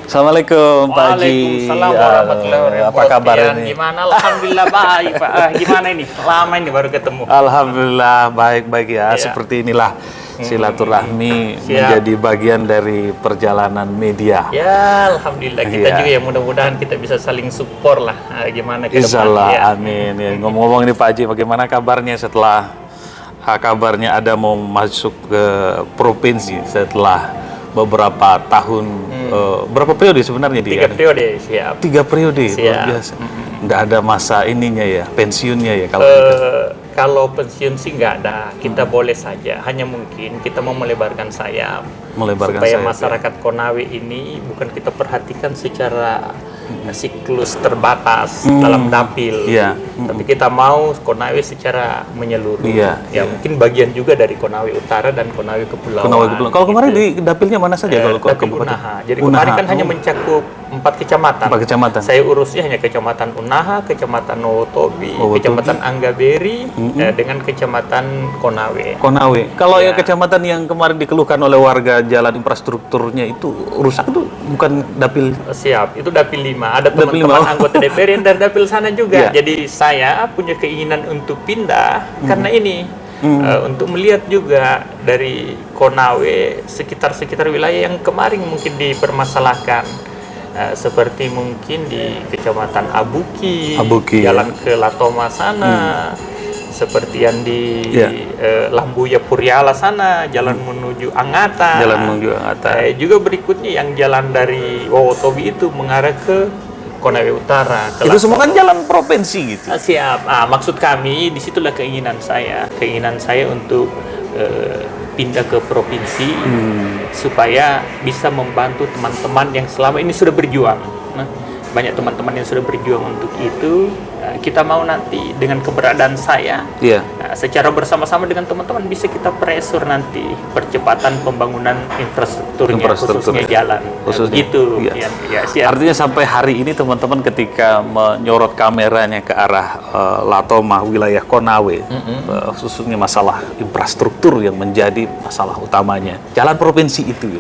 Assalamualaikum Pak Haji. Waalaikumsalam warahmatullahi wabarakatuh. Apa kabar ini? Gimana? Alhamdulillah baik Pak. Gimana ini? Lama ini baru ketemu. Alhamdulillah baik-baik ya. Iya. Seperti inilah silaturahmi Siap. menjadi bagian dari perjalanan media. Ya, alhamdulillah kita Iya. juga ya mudah-mudahan kita bisa saling support lah. Gimana ke Insya depan Allah, ya. amin. Ya, ngomong-ngomong ini Pak Haji, bagaimana kabarnya setelah kabarnya ada mau masuk ke provinsi setelah beberapa tahun, berapa periode sebenarnya dia? 3 periode, siap. 3 periode, luar Siap. biasa. Nggak ada masa ininya ya, pensiunnya ya kalau Kalau pensiun sih nggak ada, kita boleh saja. Hanya mungkin kita mau melebarkan sayap, melebarkan supaya sayap, ya. masyarakat Konawe ini bukan kita perhatikan secara siklus terbatas dalam dapil, Iya. tapi kita mau Konawe secara menyeluruh. Iya, Ya mungkin bagian juga dari Konawe Utara dan Konawe Kepulauan. Konawe Kepulauan. Kalau kemarin di dapilnya mana saja kalau Dapil kabupaten? Unaha. Jadi kemarin kan hanya mencakup 4 kecamatan. 4 kecamatan. Saya urusnya hanya kecamatan Unaha, kecamatan Nowotobi, Nowotobi. kecamatan Anggaberi, dengan kecamatan Konawe. Konawe. Kalau Ya. yang kecamatan yang kemarin dikeluhkan oleh warga jalan infrastrukturnya itu rusak itu bukan dapil. Siap, itu dapil 5. Ada Dapil teman-teman 5. anggota DPR yang dari dapil sana juga. Iya. Jadi saya punya keinginan untuk pindah karena ini. Untuk melihat juga dari Konawe sekitar-sekitar wilayah yang kemarin mungkin dipermasalahkan. Seperti mungkin di kecamatan Abuki, Abuki, jalan ke Latoma sana, seperti yang di Iya. Lambuya Puriala sana, jalan menuju Angata. Jalan menuju Angata. Juga berikutnya yang jalan dari Wowotobi itu mengarah ke Konawe Utara. ke Itu semua kan Latoma. jalan provinsi gitu. Siap. Maksud kami disitulah keinginan saya untuk pindah ke provinsi supaya bisa membantu teman-teman yang selama ini sudah berjuang. Nah, banyak teman-teman yang sudah berjuang untuk itu. Kita mau nanti dengan keberadaan saya, Iya. secara bersama-sama dengan teman-teman bisa kita pressure nanti percepatan pembangunan infrastrukturnya, khususnya jalan. Khususnya. Gitu. Iya. Ya, siap. Artinya sampai hari ini teman-teman ketika menyorot kameranya ke arah Latoma, wilayah Konawe, khususnya masalah infrastruktur yang menjadi masalah utamanya, jalan provinsi itu.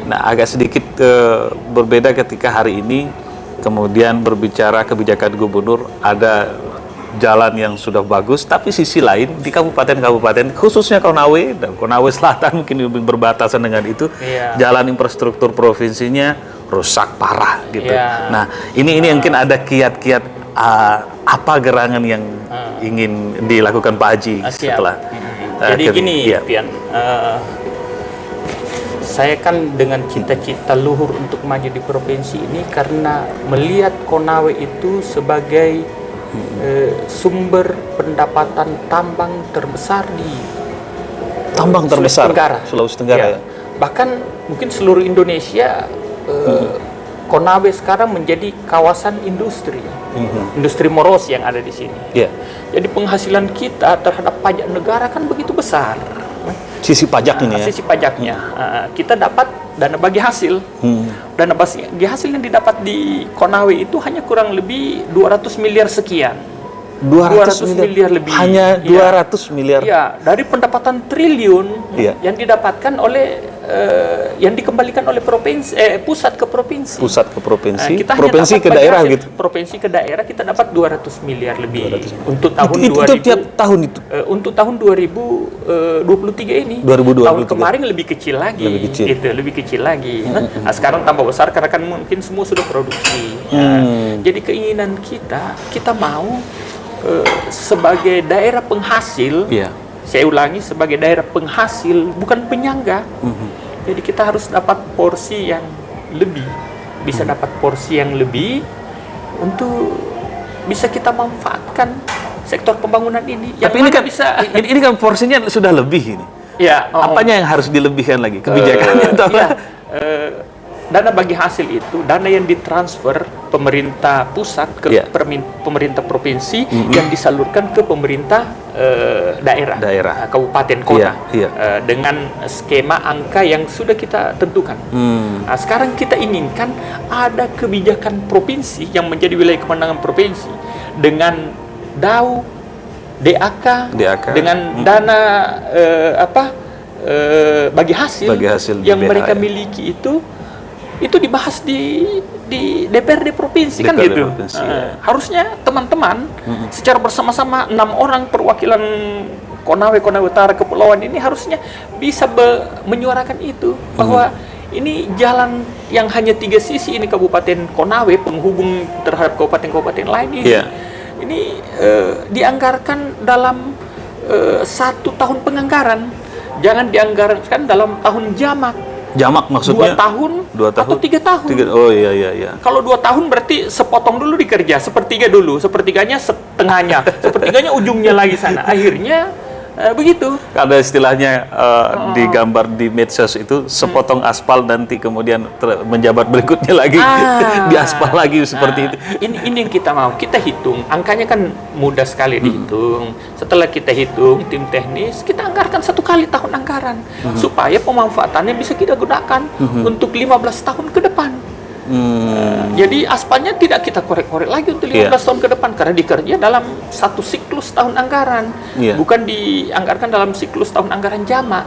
Nah, agak sedikit berbeda ketika hari ini kemudian berbicara kebijakan gubernur, ada jalan yang sudah bagus, tapi sisi lain di kabupaten-kabupaten, khususnya Konawe dan Konawe Selatan mungkin lebih berbatasan dengan itu, Iya. jalan infrastruktur provinsinya rusak parah gitu. Iya. Nah, ini mungkin ada kiat-kiat apa gerangan yang ingin dilakukan Pak Haji Siap. setelah. Jadi gini, iya. Pian, saya kan dengan cita-cita luhur untuk maju di provinsi ini karena melihat Konawe itu sebagai sumber pendapatan tambang terbesar di Tambang terbesar Sulawesi Sulawesi Tenggara ya. Bahkan mungkin seluruh Indonesia, Konawe sekarang menjadi kawasan industri, industri moros yang ada di sini. Iya. Jadi penghasilan kita terhadap pajak negara kan begitu besar. Sisi pajak ini ya. Sisi pajaknya, kita dapat dana bagi hasil. Dana bagi hasil yang didapat di Konawe itu hanya kurang lebih 200 miliar sekian. 200 miliar lebih. Hanya 200 miliar. Iya, dari pendapatan triliun Iya. yang didapatkan oleh yang dikembalikan oleh pusat ke provinsi. Pusat ke provinsi, Kita hanya provinsi dapat ke bagi daerah hasil. gitu. Provinsi ke daerah kita dapat 200 miliar lebih untuk tahun Itu 2000. tiap tahun itu. Untuk tahun 2023 ini, 2023. tahun kemarin lebih kecil lagi, lebih kecil lagi. Nah, sekarang tambah besar karena kan mungkin semua sudah produksi. Jadi keinginan kita mau sebagai daerah penghasil, Iya. saya ulangi sebagai daerah penghasil bukan penyangga. Jadi kita harus dapat porsi yang lebih, bisa dapat porsi yang lebih untuk bisa kita manfaatkan sektor pembangunan ini. Tapi ini kan ini kan porsinya sudah lebih ini. Ya, Apanya yang harus dilebihkan lagi? Kebijakannya atau apa? Dana bagi hasil itu dana yang ditransfer pemerintah pusat ke pemerintah provinsi yang disalurkan ke pemerintah daerah, kabupaten kota dengan skema angka yang sudah kita tentukan. Nah, sekarang kita inginkan ada kebijakan provinsi yang menjadi wilayah kewenangan provinsi dengan DAK dengan dana bagi hasil yang mereka miliki itu itu dibahas di DPRD provinsi kan DPRD gitu. provinsi, ya. Harusnya teman-teman secara bersama-sama 6 orang perwakilan Konawe Utara Kepulauan ini harusnya bisa menyuarakan itu bahwa ini jalan yang hanya 3 sisi ini Kabupaten Konawe penghubung terhadap kabupaten-kabupaten lain ini. Iya. Ini dianggarkan dalam 1 tahun penganggaran. Jangan dianggarkan dalam tahun jamak. Jamak maksudnya? 2 tahun, 2 tahun atau 3 tahun. Oh iya. Kalau 2 tahun berarti sepotong dulu dikerja, sepertiga dulu, sepertiganya setengahnya, sepertiganya ujungnya lagi sana. Akhirnya begitu. Ada istilahnya digambar di medsos itu sepotong aspal nanti kemudian menjabat berikutnya lagi diaspal lagi seperti itu. Ini yang kita mau. Kita hitung. Angkanya kan mudah sekali dihitung. Setelah kita hitung tim teknis, kita anggarkan 1 kali tahun anggaran supaya pemanfaatannya bisa kita gunakan untuk 15 tahun ke depan. Jadi aspalnya tidak kita korek-korek lagi untuk 15 tahun ke depan karena dikerja dalam 1 siklus tahun anggaran, bukan dianggarkan dalam siklus tahun anggaran jamak.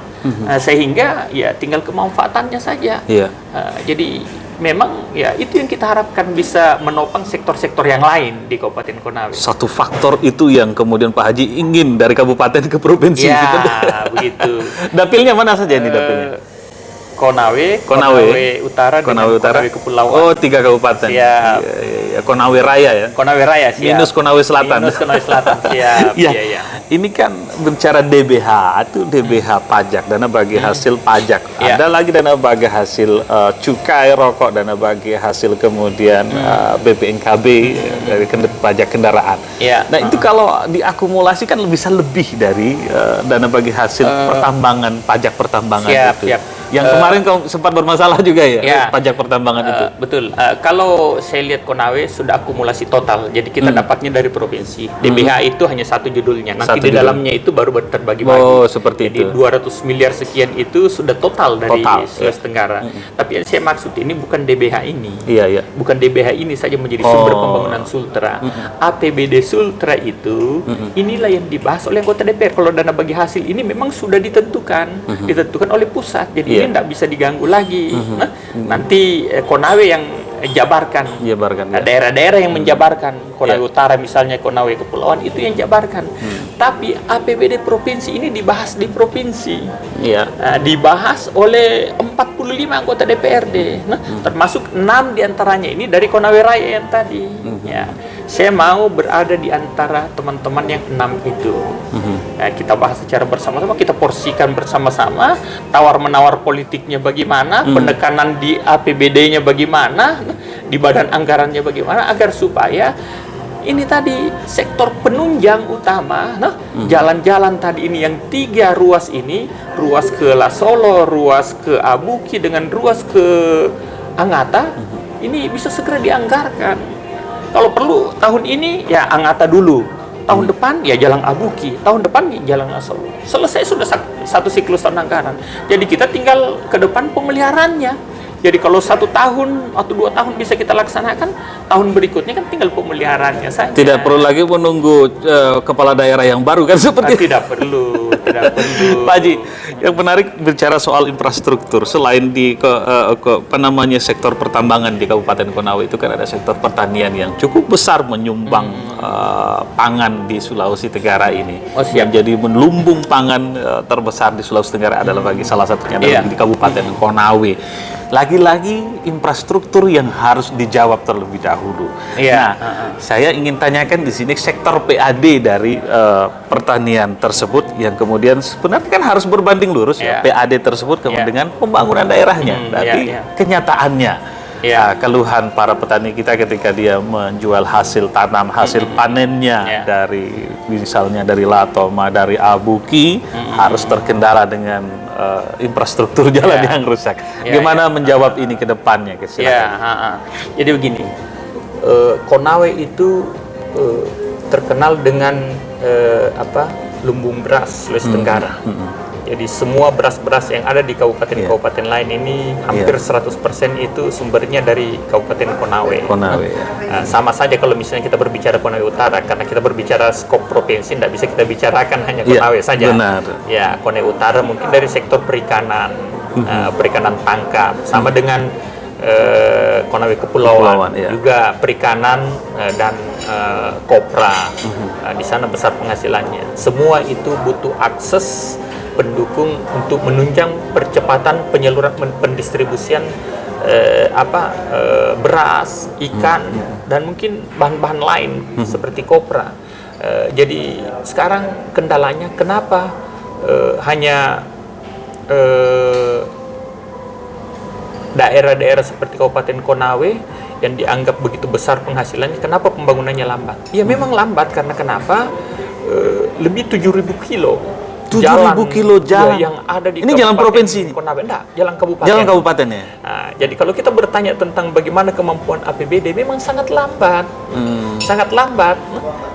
Sehingga ya tinggal kemanfaatannya saja. Jadi memang ya itu yang kita harapkan bisa menopang sektor-sektor yang lain di Kabupaten Konawe. Satu faktor itu yang kemudian Pak Haji ingin dari kabupaten ke provinsi. Ya, begitu. Dapilnya mana saja ini dapilnya? Konawe Utara, Konawe Utara, Konawe Kepulauan. Oh, 3 kabupaten. Siap. Ya, Konawe Raya ya. Konawe Raya siap. Minus Konawe Selatan. Minus Konawe Selatan siap. Ya. Ini kan bicara DBH, itu DBH pajak, dana bagi hasil pajak. Ada lagi dana bagi hasil cukai rokok, dana bagi hasil kemudian BPNKB dari pajak kendaraan. Nah, itu kalau diakumulasi kan bisa lebih dari dana bagi hasil pertambangan, pajak pertambangan itu. Yang kemarin sempat bermasalah juga ya, pajak pertambangan itu. Betul. Kalau saya lihat Konawe sudah akumulasi total, jadi kita dapatnya dari provinsi. DBH itu hanya 1 judulnya. Nanti di dalamnya itu baru terbagi-bagi. Oh, seperti jadi, itu. 200 miliar sekian itu sudah total dari Sulawesi Tenggara. Tapi yang saya maksud ini bukan DBH ini. Iya. Bukan DBH ini saja menjadi sumber pembangunan Sultra. APBD Sultra itu inilah yang dibahas oleh anggota DPR. Kalau dana bagi hasil ini memang sudah ditentukan oleh pusat. Jadi ini tidak bisa diganggu lagi. Nanti Konawe yang jabarkan. Daerah-daerah yang menjabarkan. Konawe Utara misalnya, Konawe Kepulauan itu yang jabarkan. Tapi APBD provinsi ini dibahas di provinsi. Dibahas oleh 45 anggota DPRD. Termasuk 6 diantaranya ini dari Konawe Raya yang tadi. Saya mau berada di antara teman-teman yang 6 itu. Kita bahas secara bersama-sama, kita porsikan bersama-sama, tawar-menawar politiknya bagaimana, penekanan di APBD-nya bagaimana, di badan anggarannya bagaimana, agar supaya ini tadi sektor penunjang utama, jalan-jalan tadi ini yang 3 ruas ini, ruas ke Lasolo, ruas ke Abuki dengan ruas ke Angata, ini bisa segera dianggarkan. Kalau perlu tahun ini ya Angata dulu, tahun depan ya Jalan Abuki, tahun depan ya Jalan Lasolo. Selesai sudah 1 siklus tahun anggaran. Jadi kita tinggal ke depan pemeliharaannya. Jadi kalau 1 tahun atau 2 tahun bisa kita laksanakan, tahun berikutnya kan tinggal pemeliharaannya saja. Tidak perlu lagi menunggu kepala daerah yang baru kan seperti tidak perlu. Pak Haji, yang menarik bicara soal infrastruktur, selain di sektor pertambangan di Kabupaten Konawe itu kan ada sektor pertanian yang cukup besar menyumbang pangan di Sulawesi Tenggara ini. Yang jadi lumbung pangan terbesar di Sulawesi Tenggara adalah bagi salah satunya adalah di Kabupaten Konawe. Lagi-lagi infrastruktur yang harus dijawab terlebih dahulu. Saya ingin tanyakan di sini sektor PAD dari pertanian tersebut yang kemudian sebenarnya kan harus berbanding lurus PAD tersebut kemudian dengan pembangunan daerahnya. Tapi kenyataannya keluhan para petani kita ketika dia menjual hasil tanam, hasil panennya dari misalnya dari Latoma, dari Abuki harus terkendala dengan infrastruktur jalan yang rusak. Gimana menjawab ini ke depannya? Jadi begini, Konawe itu terkenal dengan lumbung beras Sulawesi Tenggara. Jadi semua beras-beras yang ada di kabupaten-kabupaten lain ini hampir 100% itu sumbernya dari Kabupaten Konawe. Sama saja kalau misalnya kita berbicara Konawe Utara, karena kita berbicara skop provinsi, tidak bisa kita bicarakan hanya Konawe saja. Konawe Utara mungkin dari sektor perikanan, perikanan tangkap, sama dengan Konawe Kepulauan, iya. juga perikanan dan kopra. Di sana besar penghasilannya. Semua itu butuh akses pendukung untuk menunjang percepatan penyaluran pendistribusian beras, ikan, dan mungkin bahan-bahan lain seperti kopra. Jadi sekarang kendalanya kenapa hanya daerah-daerah seperti Kabupaten Konawe yang dianggap begitu besar penghasilannya, kenapa pembangunannya lambat? Ya memang lambat karena kenapa? Lebih 7.000 kilo 7.000 kilo jalan yang ada di ini jalan provinsi, Konawe, enggak, jalan kabupaten. Jalan kabupaten ya. Nah, jadi kalau kita bertanya tentang bagaimana kemampuan APBD, memang sangat lambat, sangat lambat.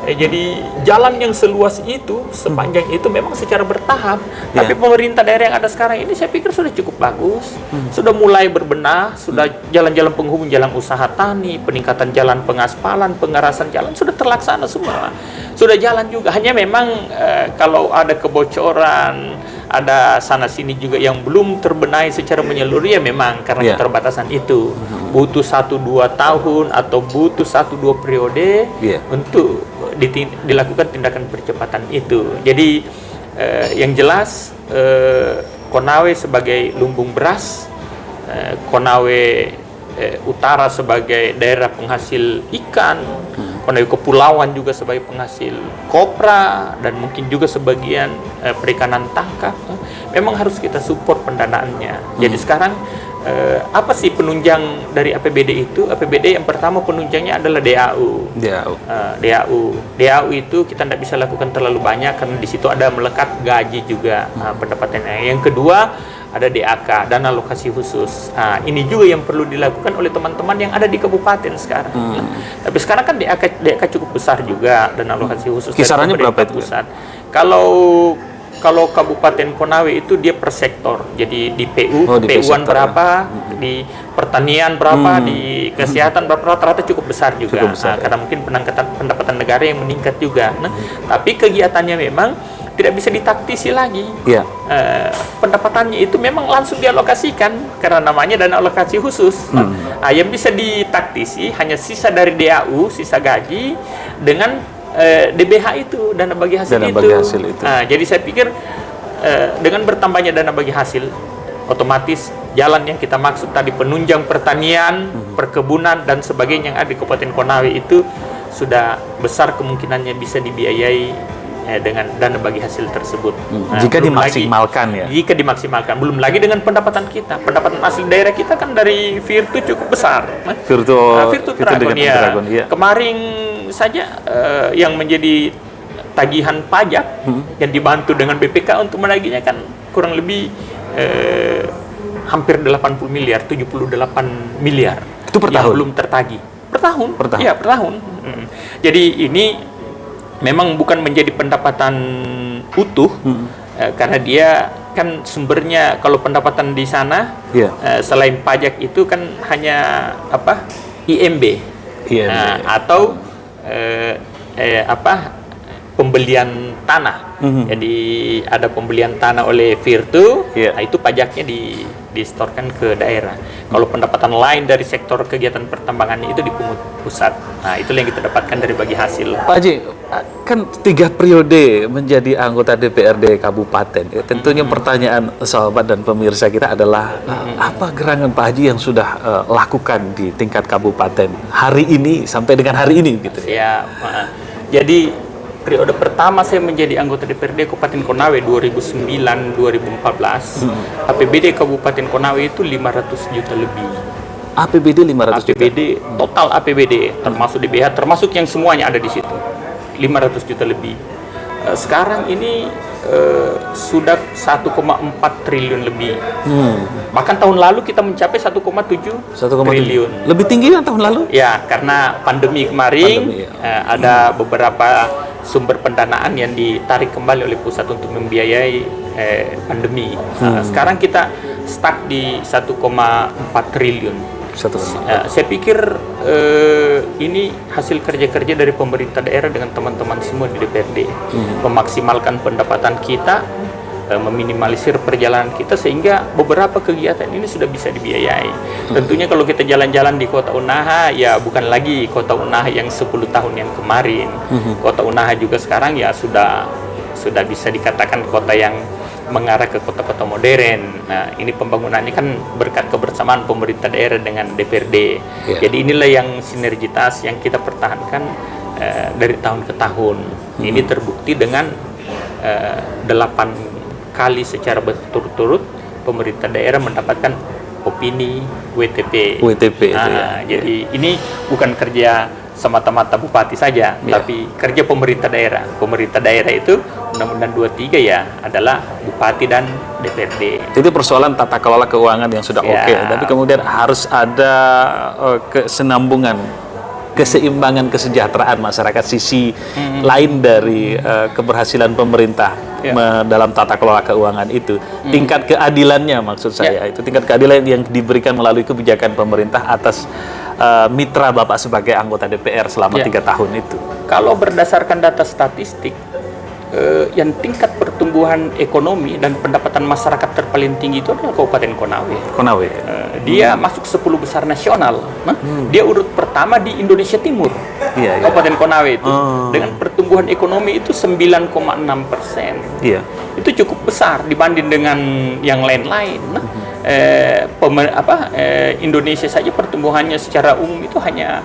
Jadi jalan yang seluas itu, sepanjang itu memang secara bertahap. Tapi pemerintah daerah yang ada sekarang ini, saya pikir sudah cukup bagus, sudah mulai berbenah, sudah jalan-jalan penghubung, jalan usaha tani, peningkatan jalan pengaspalan, pengerasan jalan sudah terlaksana semua. Sudah jalan juga, hanya memang kalau ada kebocoran, ada sana sini juga yang belum terbenahi secara menyeluruh, ya memang karena keterbatasan itu butuh 1-2 tahun atau butuh 1-2 periode untuk dilakukan tindakan percepatan itu. Jadi yang jelas Konawe sebagai lumbung beras, Konawe Utara sebagai daerah penghasil ikan, Konawe Kepulauan juga sebagai penghasil kopra, dan mungkin juga sebagian perikanan tangkap, memang harus kita support pendanaannya. Jadi sekarang apa sih penunjang dari APBD itu? APBD yang pertama penunjangnya adalah DAU. DAU itu kita tidak bisa lakukan terlalu banyak karena di situ ada melekat gaji juga pendapatannya. Yang kedua ada DAK, dana alokasi khusus. Ini juga yang perlu dilakukan oleh teman-teman yang ada di kabupaten sekarang. Tapi sekarang kan DAK cukup besar juga, dana alokasi khusus. Kisarannya berapa itu? Pusat. Kalau Kabupaten Konawe itu dia per sektor. Jadi di PU-an berapa, di pertanian berapa, di kesehatan berapa, rata-rata cukup besar juga. Karena mungkin pendapatan negara yang meningkat juga. Tapi kegiatannya memang tidak bisa ditaktisi lagi. Pendapatannya itu memang langsung dialokasikan karena namanya dana alokasi khusus. Yang bisa ditaktisi hanya sisa dari DAU, sisa gaji, dengan DBH itu, dana bagi hasil itu. Jadi saya pikir dengan bertambahnya dana bagi hasil, otomatis jalan yang kita maksud tadi, penunjang pertanian, perkebunan, dan sebagainya yang ada di Kabupaten Konawe itu sudah besar kemungkinannya bisa dibiayai dengan dana bagi hasil tersebut. Jika dimaksimalkan lagi, Jika dimaksimalkan. Belum lagi dengan pendapatan kita. Pendapatan asli daerah kita kan dari Virtu cukup besar. Virtu Dragon, Kemarin saja yang menjadi tagihan pajak yang dibantu dengan BPK untuk menagihnya kan kurang lebih hampir 80 miliar, 78 miliar. Itu per yang tahun? Belum tertagih. Per tahun? Iya, per tahun. Jadi ini memang bukan menjadi pendapatan utuh, karena dia kan sumbernya, kalau pendapatan di sana selain pajak itu kan hanya IMB. Atau pembelian tanah. Jadi ada pembelian tanah oleh Virtu, itu pajaknya disetorkan ke daerah. Kalau pendapatan lain dari sektor kegiatan pertambangannya itu dipungut pusat. Nah, itulah yang kita dapatkan dari bagi hasil. Pak Haji, kan 3 periode menjadi anggota DPRD Kabupaten. Tentunya pertanyaan sahabat dan pemirsa kita adalah apa gerangan Pak Haji yang sudah lakukan di tingkat kabupaten hari ini sampai dengan hari ini gitu ya. Jadi periode pertama saya menjadi anggota DPRD Kabupaten Konawe 2009-2014, APBD Kabupaten Konawe itu 500 juta lebih. APBD 500 juta? Total APBD, termasuk DBH, termasuk yang semuanya ada di situ. 500 juta lebih. Sekarang ini sudah 1,4 triliun lebih. Bahkan tahun lalu kita mencapai 1,7 triliun. Lebih tinggi yang tahun lalu? Ya, karena pandemi kemarin ada beberapa sumber pendanaan yang ditarik kembali oleh pusat untuk membiayai pandemi. Sekarang kita stuck di 1,4 triliun. Saya pikir ini hasil kerja-kerja dari pemerintah daerah dengan teman-teman semua di DPRD, memaksimalkan pendapatan kita meminimalisir perjalanan kita sehingga beberapa kegiatan ini sudah bisa dibiayai. Tentunya kalau kita jalan-jalan di Kota Unaha ya bukan lagi Kota Unaha yang 10 tahun yang kemarin. Kota Unaha juga sekarang ya sudah bisa dikatakan kota yang mengarah ke kota-kota modern. Nah, ini pembangunannya kan berkat kebersamaan pemerintah daerah dengan DPRD. Jadi inilah yang sinergitas yang kita pertahankan dari tahun ke tahun. Ini terbukti dengan 8 kali secara berturut-turut pemerintah daerah mendapatkan opini WTP. Jadi ini bukan kerja semata-mata bupati saja, tapi kerja pemerintah daerah. Pemerintah daerah itu Undang-Undang 23 ya adalah bupati dan DPRD. Itu persoalan tata kelola keuangan yang sudah oke, tapi kemudian harus ada kesenambungan, keseimbangan kesejahteraan masyarakat, sisi lain dari keberhasilan pemerintah dalam tata kelola keuangan itu. Tingkat keadilannya maksud saya, itu tingkat keadilan yang diberikan melalui kebijakan pemerintah atas mitra Bapak sebagai anggota DPR selama 3 tahun itu. Kalau berdasarkan data statistik, yang tingkat pertumbuhan ekonomi dan pendapatan masyarakat terpaling tinggi itu adalah Kabupaten Konawe. Dia masuk 10 besar nasional. Dia urut pertama di Indonesia Timur. Kabupaten Konawe itu dengan pertumbuhan ekonomi itu 9,6%. Itu cukup besar dibanding dengan yang lain-lain. Indonesia saja pertumbuhannya secara umum itu hanya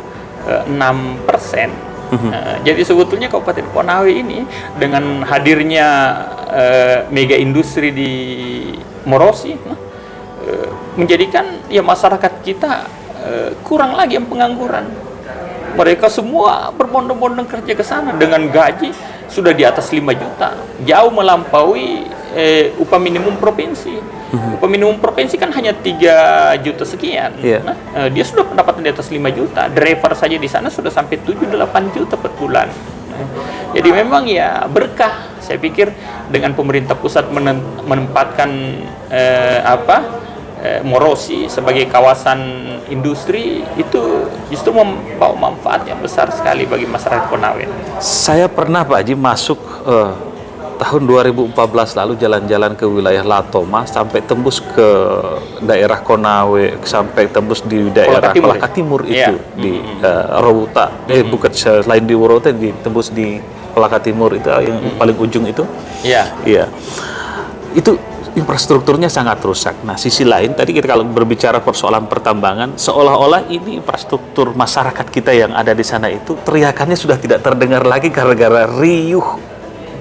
6%. Jadi sebetulnya Kabupaten Konawe ini dengan hadirnya mega industri di Morosi menjadikan ya masyarakat kita kurang lagi yang pengangguran. Mereka semua berbondong-bondong kerja ke sana dengan gaji sudah di atas 5 juta, jauh melampaui upah minimum provinsi. Upah minimum provinsi kan hanya 3 juta sekian. Dia sudah pendapatan di atas 5 juta. Driver saja di sana sudah sampai 7-8 juta per bulan. Jadi memang ya berkah. Saya pikir dengan pemerintah pusat menempatkan Morosi sebagai kawasan industri itu justru membawa manfaat yang besar sekali bagi masyarakat Konawe. Saya pernah Pak Haji masuk tahun 2014 lalu jalan-jalan ke wilayah Latoma sampai tembus ke daerah Konawe, sampai tembus di daerah Kolaka Timur itu di Rowuta. Bukan selain di Rowuta, ditembus di Kolaka Timur itu yang paling ujung itu. Itu infrastrukturnya sangat rusak. Nah, sisi lain tadi kita kalau berbicara persoalan pertambangan, seolah-olah ini infrastruktur masyarakat kita yang ada di sana itu teriakannya sudah tidak terdengar lagi gara-gara riuh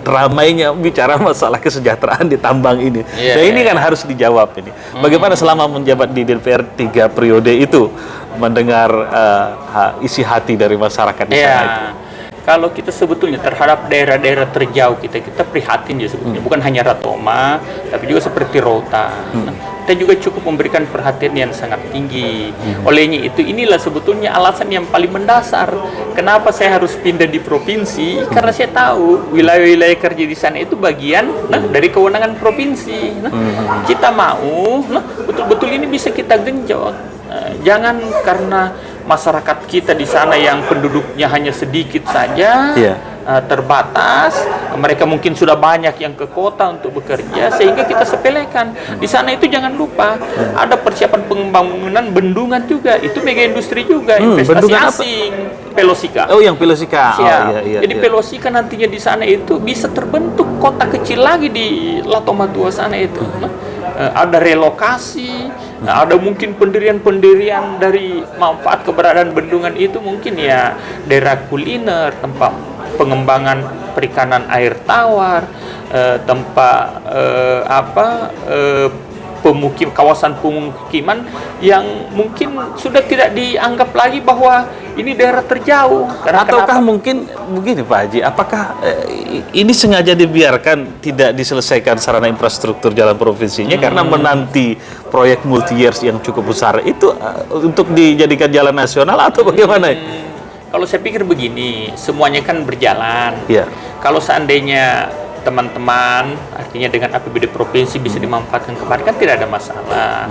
ramainya bicara masalah kesejahteraan di tambang ini. Nah, ini kan harus dijawab ini. Bagaimana selama menjabat di DPR 3 periode itu mendengar isi hati dari masyarakat di sana itu? Kalau kita sebetulnya terhadap daerah-daerah terjauh kita prihatin ya sebetulnya. Bukan hanya Ratoma, tapi juga seperti Rota. Kita juga cukup memberikan perhatian yang sangat tinggi. Olehnya itu inilah sebetulnya alasan yang paling mendasar kenapa saya harus pindah di provinsi, karena saya tahu wilayah-wilayah kerja di sana itu bagian dari kewenangan provinsi. Kita mau betul-betul ini bisa kita genjot. Jangan karena masyarakat kita di sana yang penduduknya hanya sedikit saja, terbatas, mereka mungkin sudah banyak yang ke kota untuk bekerja, sehingga kita sepelekan. Di sana itu jangan lupa ada persiapan pembangunan bendungan juga, itu mega industri juga, investasi asing. Pelosika. Oh, yang Pelosika. Jadi Pelosika nantinya di sana itu bisa terbentuk kota kecil lagi di Latoma 2 sana itu. Ada relokasi, ada mungkin pendirian-pendirian dari manfaat keberadaan bendungan itu, mungkin ya daerah kuliner, tempat pengembangan perikanan air tawar, tempat kawasan pemukiman yang mungkin sudah tidak dianggap lagi bahwa ini daerah terjauh. Ataukah mungkin begini Pak Haji, apakah ini sengaja dibiarkan tidak diselesaikan sarana infrastruktur jalan provinsinya karena menanti proyek multi years yang cukup besar itu untuk dijadikan jalan nasional atau bagaimana? Kalau saya pikir begini, semuanya kan berjalan. Kalau seandainya teman-teman artinya dengan APBD provinsi bisa dimanfaatkan kemarin kan tidak ada masalah.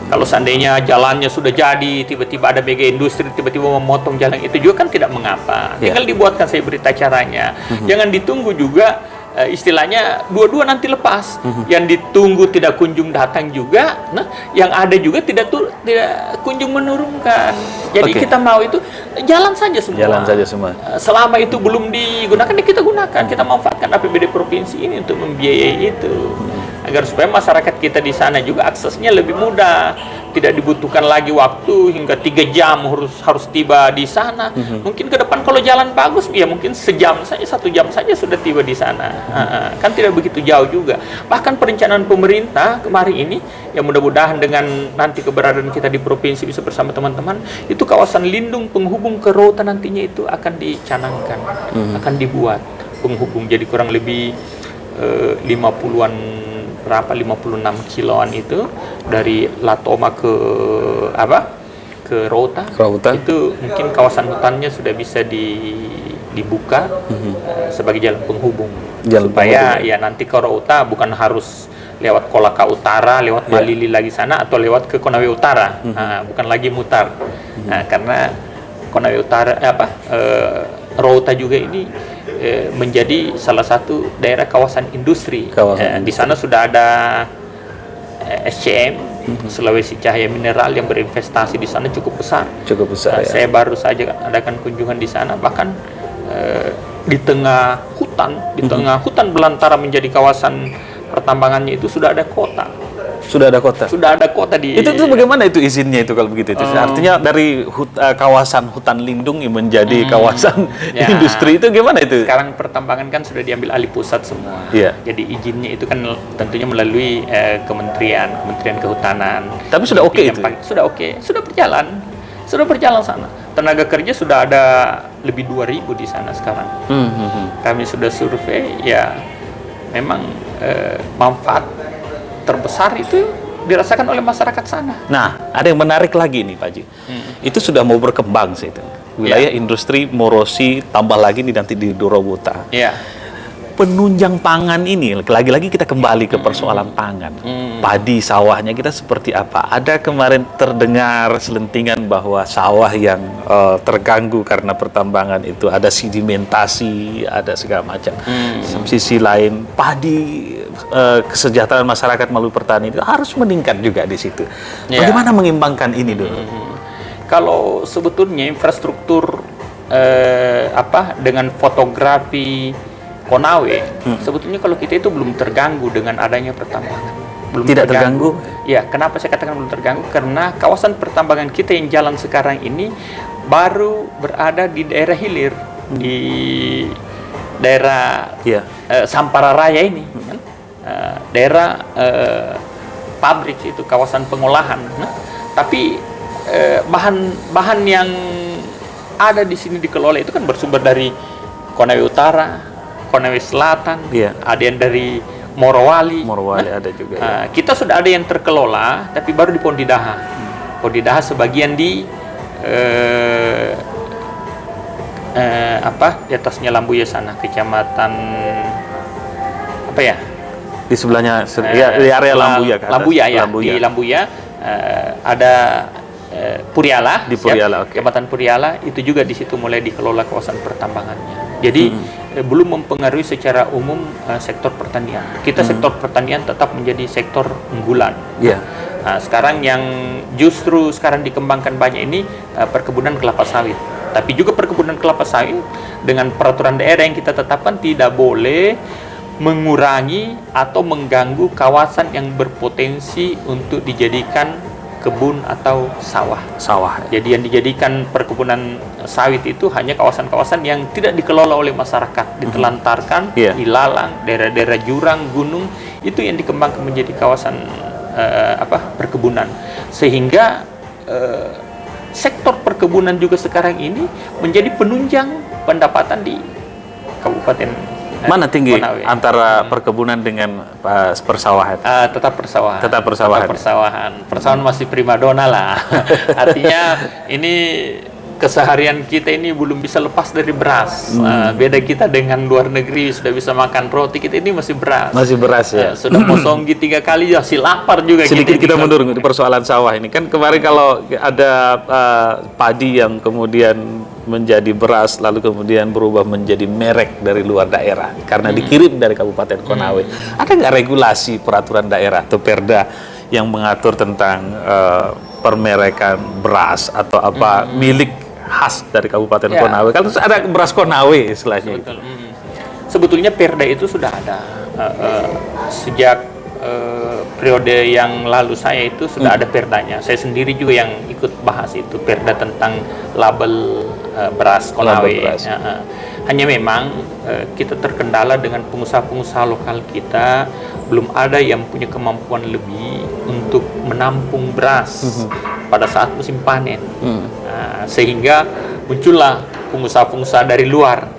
Kalau seandainya jalannya sudah jadi, tiba-tiba ada mega industri tiba-tiba memotong jalan itu juga kan tidak mengapa. Tinggal dibuatkan saya berita caranya. Jangan ditunggu juga istilahnya dua-dua nanti lepas. Yang ditunggu tidak kunjung datang juga, nah yang ada juga tidak kunjung menurunkan. Jadi kita mau itu jalan saja semua. Jalan saja semua. Selama itu belum digunakan, ya kita gunakan. Kita manfaatkan APBD provinsi ini untuk membiayai itu. Agar supaya masyarakat kita di sana juga aksesnya lebih mudah, tidak dibutuhkan lagi waktu hingga 3 jam harus tiba di sana. Mungkin ke depan kalau jalan bagus, ya mungkin sejam saja, 1 jam saja sudah tiba di sana. Kan tidak begitu jauh juga. Bahkan perencanaan pemerintah kemarin ini, ya mudah-mudahan dengan nanti keberadaan kita di provinsi bisa bersama teman-teman, itu kawasan lindung penghubung ke Rota nantinya itu akan dicanangkan, akan dibuat penghubung. Jadi kurang lebih 50-an berapa 56 kiloan itu dari Latoma ke Rota. Itu mungkin kawasan hutannya sudah bisa dibuka sebagai jalan penghubung supaya ya nanti ke Rota bukan harus lewat Kolaka Utara, lewat Malili lagi sana atau lewat ke Konawe Utara. Bukan lagi mutar. Karena Konawe Utara Rota juga ini menjadi salah satu daerah kawasan industri. Di sana sudah ada SCM, Sulawesi Cahaya Mineral, yang berinvestasi di sana cukup besar. Ya. Saya baru saja adakan kunjungan di sana, bahkan di tengah hutan belantara menjadi kawasan pertambangannya itu sudah ada kota. Sudah ada kota di itu bagaimana itu izinnya itu kalau begitu itu? Artinya dari kawasan hutan lindung menjadi kawasan industri itu gimana itu? Sekarang pertambangan kan sudah diambil alih pusat semua. Jadi izinnya itu kan tentunya melalui Kementerian Kehutanan. Tapi sudah oke itu? Sudah berjalan sana. Tenaga kerja sudah ada lebih 2.000 di sana sekarang. Kami sudah survei, ya memang manfaat terbesar itu dirasakan oleh masyarakat sana. Nah, ada yang menarik lagi nih Pak Haji. Itu sudah mau berkembang sih itu. Wilayah industri Morosi, tambah lagi nanti di Dorobuta. Penunjang pangan ini, lagi-lagi kita kembali ke persoalan pangan. Padi, sawahnya kita seperti apa? Ada kemarin terdengar selentingan bahwa sawah yang terganggu karena pertambangan itu ada sedimentasi, ada segala macam. Sisi lain, padi, kesejahteraan masyarakat melalui pertanian itu harus meningkat juga di situ. Bagaimana mengimbangkan ini dulu? Kalau sebetulnya infrastruktur dengan fotografi Konawe, sebetulnya kalau kita itu belum terganggu dengan adanya pertambangan. Tidak terganggu? Ya, kenapa saya katakan belum terganggu? Karena kawasan pertambangan kita yang jalan sekarang ini baru berada di daerah hilir, di daerah Sampara Raya ini, daerah pabrik itu, kawasan pengolahan. Tapi bahan yang ada di sini dikelola itu kan bersumber dari Konawe Utara, Konawe Selatan, ada yang dari Morowali ada juga. Kita sudah ada yang terkelola, tapi baru di Pondidaha. Pondidaha sebagian di di atasnya Lambuya sana, kecamatan di sebelahnya di area Lambuya kan? Di Lambuya ada Puriala, di Puriala, Kecamatan Puriala, itu juga di situ mulai dikelola kawasan pertambangannya. Jadi belum mempengaruhi secara umum sektor pertanian. Kita sektor pertanian tetap menjadi sektor unggulan. Nah, sekarang yang justru sekarang dikembangkan banyak ini perkebunan kelapa sawit. Tapi juga perkebunan kelapa sawit dengan peraturan daerah yang kita tetapkan tidak boleh mengurangi atau mengganggu kawasan yang berpotensi untuk dijadikan kebun atau sawah. Jadi yang dijadikan perkebunan sawit itu hanya kawasan-kawasan yang tidak dikelola oleh masyarakat, ditelantarkan, ilalang, daerah-daerah jurang, gunung, itu yang dikembangkan menjadi kawasan perkebunan. Sehingga sektor perkebunan juga sekarang ini menjadi penunjang pendapatan di kabupaten. Mana tinggi antara perkebunan dengan persawahan? Tetap persawahan. Persawahan masih primadona lah. Artinya ini keseharian kita ini belum bisa lepas dari beras. Beda kita dengan luar negeri sudah bisa makan roti, kita ini masih beras. Sudah mosonggi 3 kali masih lapar juga. Sedikit kita menurun di persoalan sawah ini. Kan kemarin kalau ada padi yang kemudian menjadi beras lalu kemudian berubah menjadi merek dari luar daerah karena dikirim dari Kabupaten Konawe. Ada nggak regulasi peraturan daerah atau perda yang mengatur tentang permerekan beras atau apa milik khas dari Kabupaten Konawe? Kalau ada beras Konawe istilahnya. Betul. Sebetulnya perda itu sudah ada sejak periode yang lalu saya itu sudah ada perdanya. Saya sendiri juga yang ikut bahas itu perda tentang label beras Konawe. Hanya memang kita terkendala dengan pengusaha-pengusaha lokal kita belum ada yang punya kemampuan lebih untuk menampung beras pada saat musim panen. Sehingga muncullah pengusaha-pengusaha dari luar.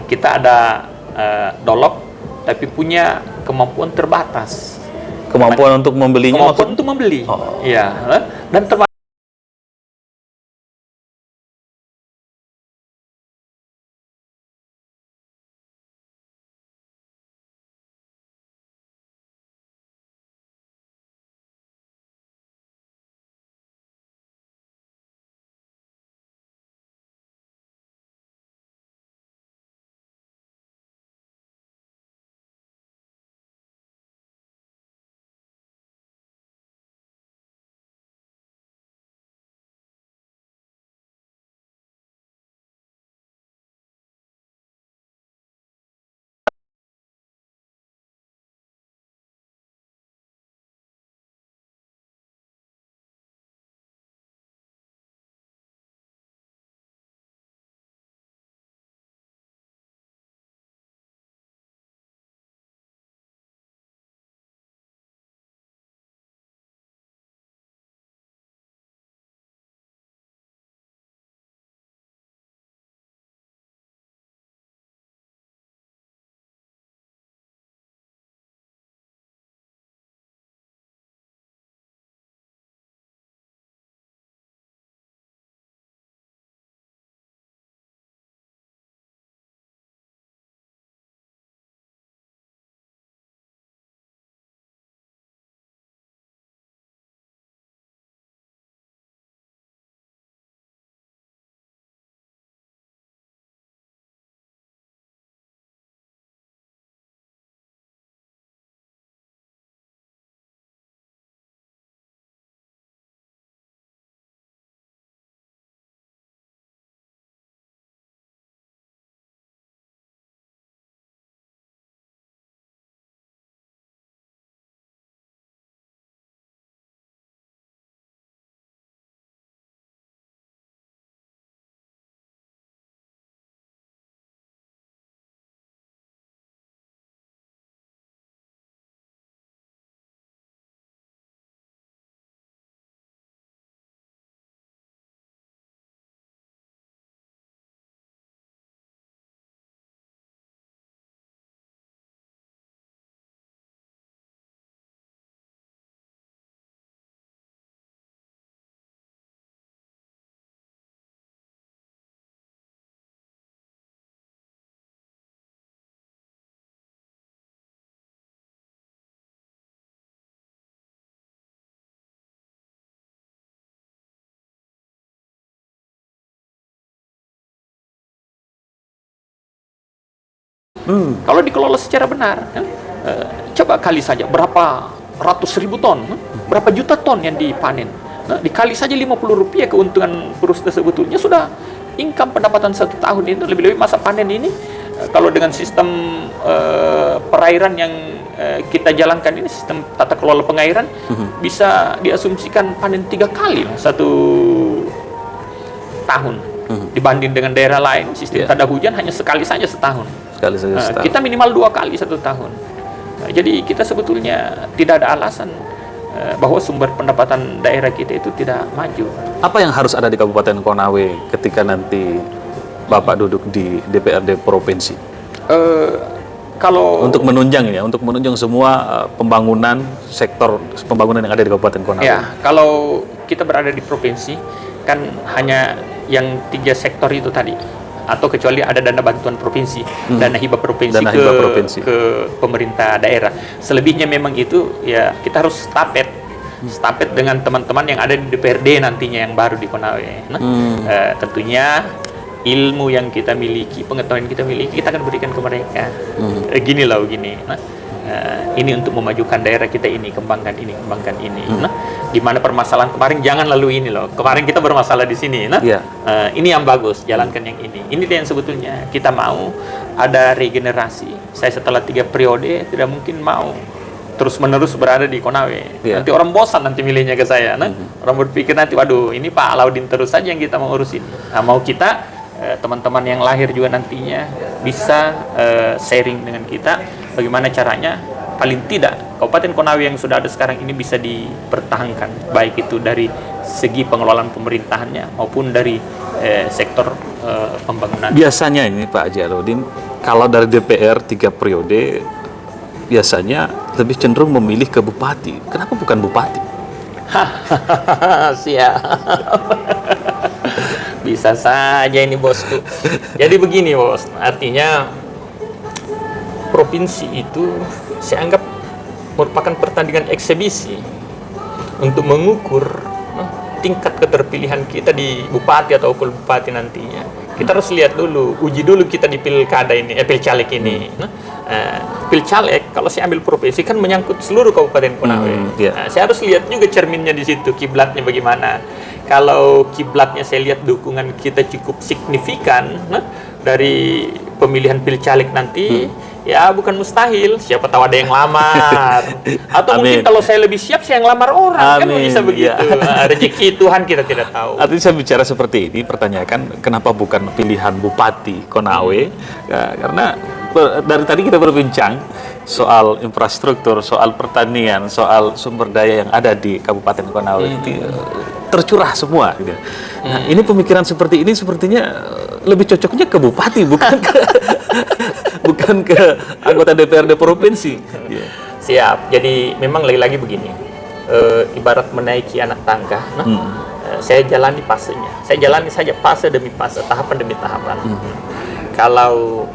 Kita ada dolok tapi punya kemampuan terbatas. Kemampuan untuk membelinya? Kemampuan untuk membeli. Ya, dan terbatas. Kalau dikelola secara benar, coba kali saja berapa ratus ribu ton, berapa juta ton yang dipanen. Dikali saja Rp50 keuntungan perusahaan sebetulnya sudah income pendapatan 1 tahun itu, lebih-lebih masa panen ini. Kalau dengan sistem perairan yang kita jalankan ini, sistem tata kelola pengairan, bisa diasumsikan panen 3 kali 1 tahun. Dibanding dengan daerah lain, sistem tanda hujan hanya sekali saja setahun. Kita minimal 2 kali 1 tahun. Jadi kita sebetulnya tidak ada alasan bahwa sumber pendapatan daerah kita itu tidak maju. Apa yang harus ada di Kabupaten Konawe ketika nanti Bapak duduk di DPRD Provinsi? Kalau untuk menunjang ya, untuk menunjang semua pembangunan sektor pembangunan yang ada di Kabupaten Konawe. Ya, kalau kita berada di provinsi kan hanya yang 3 sektor itu tadi, atau kecuali ada dana bantuan provinsi, dana hibah provinsi, ke pemerintah daerah. Selebihnya memang itu ya kita harus tapet stafet dengan teman-teman yang ada di DPRD nantinya yang baru di Konawe. Nah, tentunya ilmu yang kita miliki, pengetahuan kita miliki, kita akan berikan ke mereka. Gini loh, gini. Nah, ini untuk memajukan daerah kita ini, kembangkan ini, kembangkan ini. Nah, di mana permasalahan kemarin jangan lalu ini loh. Kemarin kita bermasalah di sini. Nah, ini yang bagus, jalankan yang ini. Ini yang sebetulnya kita mau ada regenerasi. Saya setelah 3 periode tidak mungkin mau terus-menerus berada di Konawe. Nanti orang bosan nanti milihnya ke saya. Nah, orang berpikir nanti, waduh, ini Pak Alauddin terus saja yang kita mau urusin. Nah, mau kita teman-teman yang lahir juga nantinya bisa sharing dengan kita bagaimana caranya paling tidak Kabupaten Konawe yang sudah ada sekarang ini bisa dipertahankan, baik itu dari segi pengelolaan pemerintahannya maupun dari sektor pembangunan. Biasanya ini Pak Haji Alauddin, kalau dari DPR 3 periode biasanya lebih cenderung memilih ke bupati. Kenapa bukan bupati? Siap. Bisa saja ini bosku. Jadi begini bos, artinya provinsi itu saya anggap merupakan pertandingan eksebisi untuk mengukur tingkat keterpilihan kita di bupati atau wakil bupati nantinya. Kita harus lihat dulu, uji dulu kita di pilkada ini, pilcaleg ini. Pilcaleg kalau saya ambil provinsi kan menyangkut seluruh Kabupaten Konawe. Saya harus lihat juga cerminnya di situ, kiblatnya bagaimana. Kalau kiblatnya saya lihat dukungan kita cukup signifikan dari pemilihan pilcaleg nanti, ya bukan mustahil, siapa tahu ada yang lamar. Atau mungkin kalau saya lebih siap, saya yang lamar orang. Kan bisa begitu. Rezeki Tuhan kita tidak tahu. Artinya saya bicara seperti ini, pertanyakan kenapa bukan pilihan bupati Konawe? Karena dari tadi kita berbincang soal infrastruktur, soal pertanian, soal sumber daya yang ada di Kabupaten Konawe. Tercurah semua gitu. Nah, ini pemikiran seperti ini sepertinya lebih cocoknya ke bupati, bukan ke bukan ke anggota DPRD provinsi. Siap. Jadi memang lagi-lagi begini. Ibarat menaiki anak tangga. Saya jalani fasenya. Saya jalani saja fase demi fase, tahapan demi tahapan. Kalau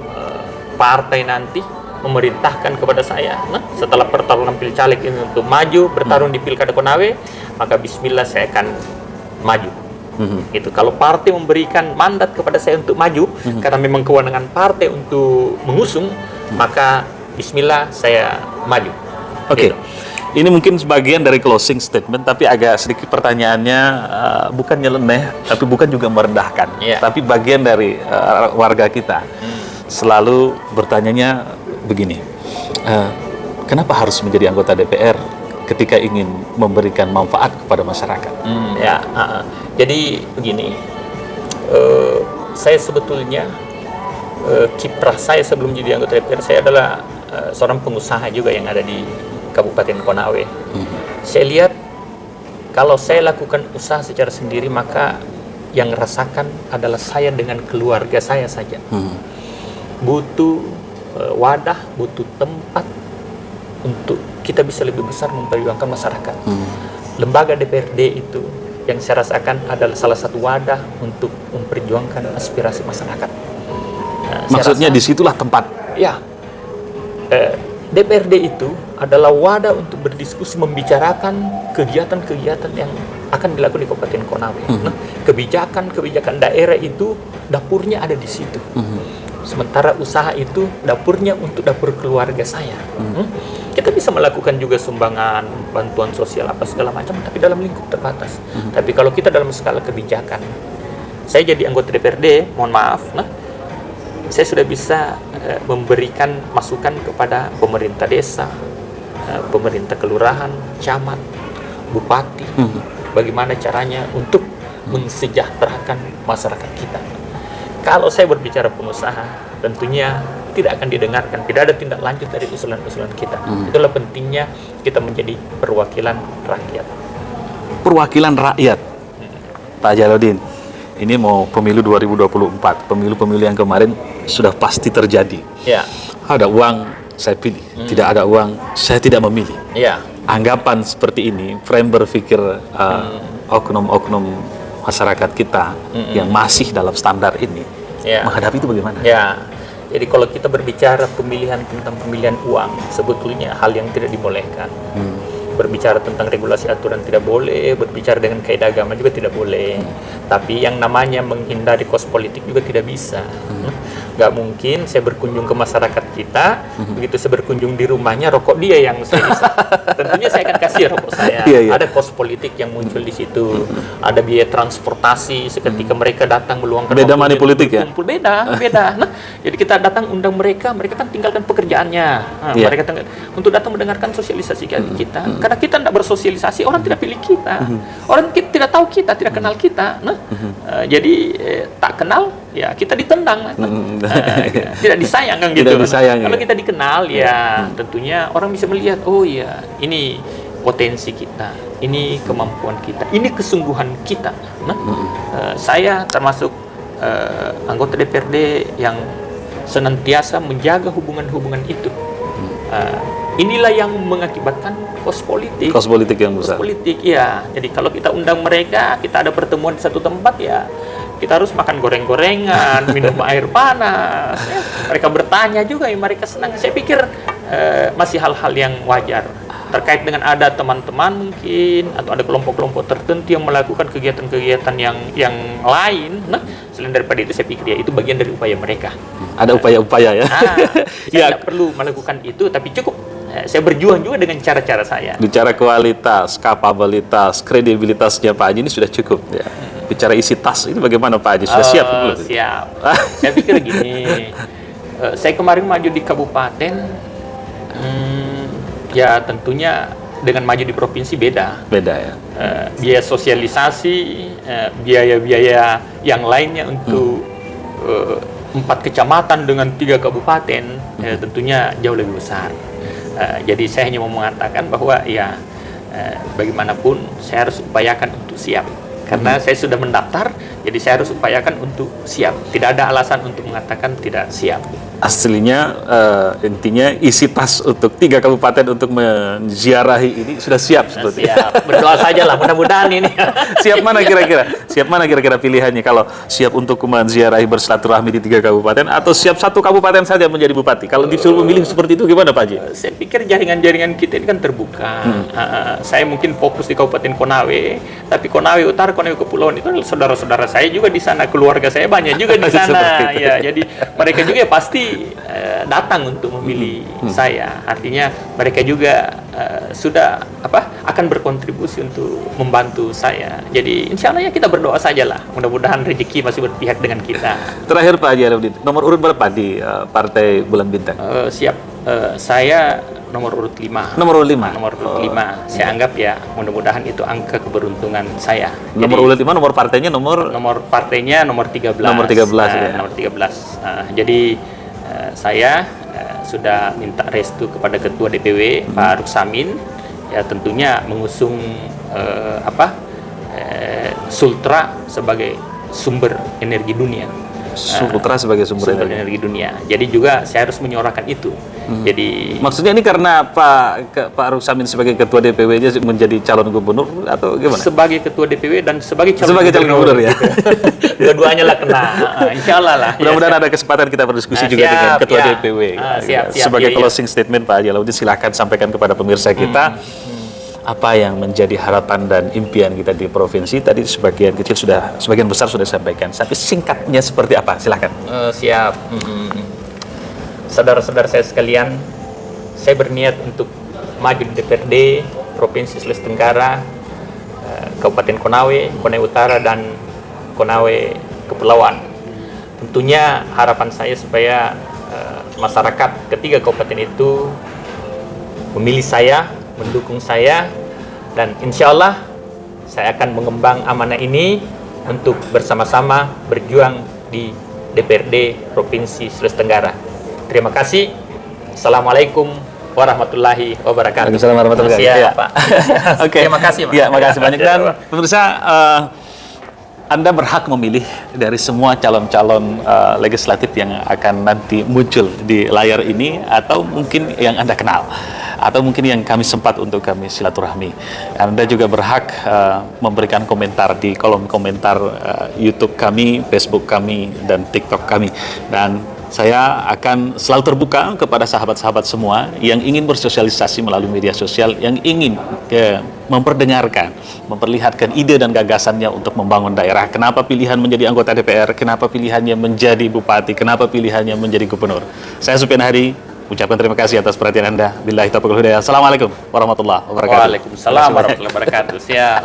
partai nanti memerintahkan kepada saya, setelah pertarungan pilcaleg ini untuk maju bertarung di pilkada Konawe, maka bismillah saya akan maju. Gitu. Kalau partai memberikan mandat kepada saya untuk maju, karena memang kewenangan partai untuk mengusung, maka bismillah saya maju. Oke. Gitu. Ini mungkin sebagian dari closing statement, tapi agak sedikit pertanyaannya bukan nyeleneh, tapi bukan juga merendahkan. Tapi bagian dari warga kita selalu bertanyanya begini, kenapa harus menjadi anggota DPR ketika ingin memberikan manfaat kepada masyarakat? Jadi begini, saya sebetulnya kiprah saya sebelum jadi anggota DPR, saya adalah seorang pengusaha juga yang ada di Kabupaten Konawe. Saya lihat kalau saya lakukan usaha secara sendiri, maka yang rasakan adalah saya dengan keluarga saya saja. Butuh wadah, butuh tempat untuk kita bisa lebih besar memperjuangkan masyarakat. Lembaga DPRD itu yang saya rasakan adalah salah satu wadah untuk memperjuangkan aspirasi masyarakat. Maksudnya disitulah tempat? Ya, DPRD itu adalah wadah untuk berdiskusi, membicarakan kegiatan-kegiatan yang akan dilakukan di Kabupaten Konawe. Kebijakan-kebijakan daerah itu dapurnya ada di situ. Sementara usaha itu dapurnya untuk dapur keluarga saya. Kita bisa melakukan juga sumbangan, bantuan sosial apa segala macam, tapi dalam lingkup terbatas. Tapi kalau kita dalam skala kebijakan, saya jadi anggota DPRD, mohon maaf, saya sudah bisa memberikan masukan kepada pemerintah desa, pemerintah kelurahan, camat, bupati, bagaimana caranya untuk mensejahterakan masyarakat kita. Kalau saya berbicara pengusaha, tentunya tidak akan didengarkan, tidak ada tindak lanjut dari usulan-usulan kita. Itulah pentingnya kita menjadi perwakilan rakyat. Perwakilan rakyat, Pak Haji Alauddin. Ini mau pemilu 2024, pemilu-pemilu yang kemarin sudah pasti terjadi. Ada uang, saya pilih. Tidak ada uang, saya tidak memilih. Anggapan seperti ini, frame berpikir oknum-oknum masyarakat kita yang masih dalam standar ini, menghadapi itu bagaimana? Jadi kalau kita berbicara pemilihan tentang pemilihan uang, sebetulnya hal yang tidak dibolehkan. berbicara tentang regulasi aturan tidak boleh, berbicara dengan kaidah agama juga tidak boleh. Tapi yang namanya menghindari kos politik juga tidak bisa. Nggak mungkin saya berkunjung ke masyarakat kita, begitu saya berkunjung di rumahnya, rokok dia yang saya isi. Tentunya saya akan kasih rokok saya. Ada kos politik yang muncul di situ, ada biaya transportasi seketika mereka datang meluangkan beda money politik ya? Beda. Nah, jadi kita datang undang mereka kan tinggalkan pekerjaannya. Mereka untuk datang mendengarkan sosialisasi kita. Karena kita tidak bersosialisasi, orang tidak pilih kita. Orang tidak tahu kita, tidak kenal kita. Nah, jadi tak kenal, ya kita ditendang. Tidak disayang kan gitu. Kalau kita dikenal ya tentunya orang bisa melihat, oh ya ini potensi kita, ini kemampuan kita, ini kesungguhan kita. Nah, saya termasuk anggota DPRD yang senantiasa menjaga hubungan-hubungan itu. Inilah yang mengakibatkan kos politik. Kos politik yang besar. Kos politik, ya. Jadi kalau kita undang mereka, kita ada pertemuan di satu tempat, ya kita harus makan goreng-gorengan, minum air panas. Ya. Mereka bertanya juga, ya mereka senang. Saya pikir masih hal-hal yang wajar. Terkait dengan ada teman-teman mungkin, atau ada kelompok-kelompok tertentu yang melakukan kegiatan-kegiatan yang lain. Nah, selain daripada itu, saya pikir ya itu bagian dari upaya mereka. Ada upaya-upaya ya? Saya tidak perlu melakukan itu, tapi cukup saya berjuang juga dengan cara-cara saya. Bicara kualitas, kapabilitas, kredibilitasnya Pak Haji ini sudah cukup ya. Bicara isi tas itu bagaimana Pak Haji? Sudah siap belum? Siap. Saya pikir gini, saya kemarin maju di kabupaten, ya tentunya dengan maju di provinsi beda ya. Biaya sosialisasi, biaya-biaya yang lainnya untuk 4 kecamatan dengan 3 kabupaten tentunya jauh lebih besar. Jadi saya hanya mau mengatakan bahwa ya bagaimanapun saya harus upayakan untuk siap. Karena saya sudah mendaftar, jadi saya harus upayakan untuk siap. Tidak ada alasan untuk mengatakan tidak siap. Aslinya intinya isi tas untuk 3 kabupaten untuk menziarahi ini sudah siap sebetulnya. Siap. Berdoa saja lah, mudah-mudahan ini. Siap mana kira-kira? Siap mana kira-kira pilihannya? Kalau siap untuk menziarahi bersilaturahmi di 3 kabupaten atau siap 1 kabupaten saja menjadi bupati? Kalau disuruh memilih seperti itu gimana Pak Haji? Saya pikir jaringan-jaringan kita ini kan terbuka. Saya mungkin fokus di Kabupaten Konawe, tapi Konawe Utara, Konawe Kepulauan itu saudara-saudara saya juga di sana, keluarga saya banyak juga di sana. Ya, jadi mereka juga pasti datang untuk memilih saya. Artinya mereka juga sudah akan berkontribusi untuk membantu saya. Jadi insya Allah ya kita berdoa sajalah. Mudah-mudahan rezeki masih berpihak dengan kita. Terakhir Pak Haji Alauddin, nomor urut berapa di Partai Bulan Bintang? Siap. Saya nomor urut 5. Nomor urut 5? Nomor urut 5. Saya anggap ya mudah-mudahan itu angka keberuntungan saya. Nomor urut 5, nomor partainya nomor partainya nomor 13. Nomor 13 ya. Nomor 13. Jadi saya sudah minta restu kepada Ketua DPW Pak Ruksamin, ya tentunya mengusung Sultra sebagai sumber energi dunia. Sultra sebagai sumber energi dunia. Jadi juga saya harus menyuarakan itu. Jadi maksudnya ini karena Pak Ruksamin sebagai ketua DPW-nya menjadi calon gubernur atau gimana? Sebagai ketua DPW dan sebagai calon gubernur ya. Dua-duanya lah kena. Insya Allah lah. Mudah-mudahan ada kesempatan kita berdiskusi juga dengan ketua DPW. Sebagai closing statement Pak Haji Alauddin, silakan sampaikan kepada pemirsa kita apa yang menjadi harapan dan impian kita di provinsi. Tadi sebagian besar sudah disampaikan. Tapi singkatnya seperti apa? Silakan. Siap. Saudara-saudara saya sekalian, saya berniat untuk maju di DPRD Provinsi Sulawesi Tenggara, Kabupaten Konawe, Konawe Utara, dan Konawe Kepulauan. Tentunya harapan saya supaya masyarakat ketiga kabupaten itu memilih saya, mendukung saya, dan insya Allah saya akan mengemban amanah ini untuk bersama-sama berjuang di DPRD Provinsi Sulawesi Tenggara. Terima kasih. Assalamualaikum warahmatullahi wabarakatuh. Waalaikumsalam warahmatullahi wabarakatuh. Pak. Oke. Terima kasih Pak. Ya, makasih banyak. Dan pemirsa, Anda berhak memilih dari semua calon-calon legislatif yang akan nanti muncul di layar ini, atau mungkin yang Anda kenal, atau mungkin yang kami sempat untuk kami silaturahmi. Anda juga berhak memberikan komentar di kolom komentar YouTube kami, Facebook kami, dan TikTok kami. Dan Saya akan selalu terbuka kepada sahabat-sahabat semua yang ingin bersosialisasi melalui media sosial, yang ingin memperdengarkan, memperlihatkan ide dan gagasannya untuk membangun daerah. Kenapa pilihan menjadi anggota DPR, kenapa pilihannya menjadi bupati, kenapa pilihannya menjadi gubernur. Saya Supian Hadi, ucapkan terima kasih atas perhatian Anda. Billahi taufiq wal hidayah. Assalamualaikum warahmatullahi wabarakatuh. Waalaikumsalam warahmatullahi wabarakatuh. Siap.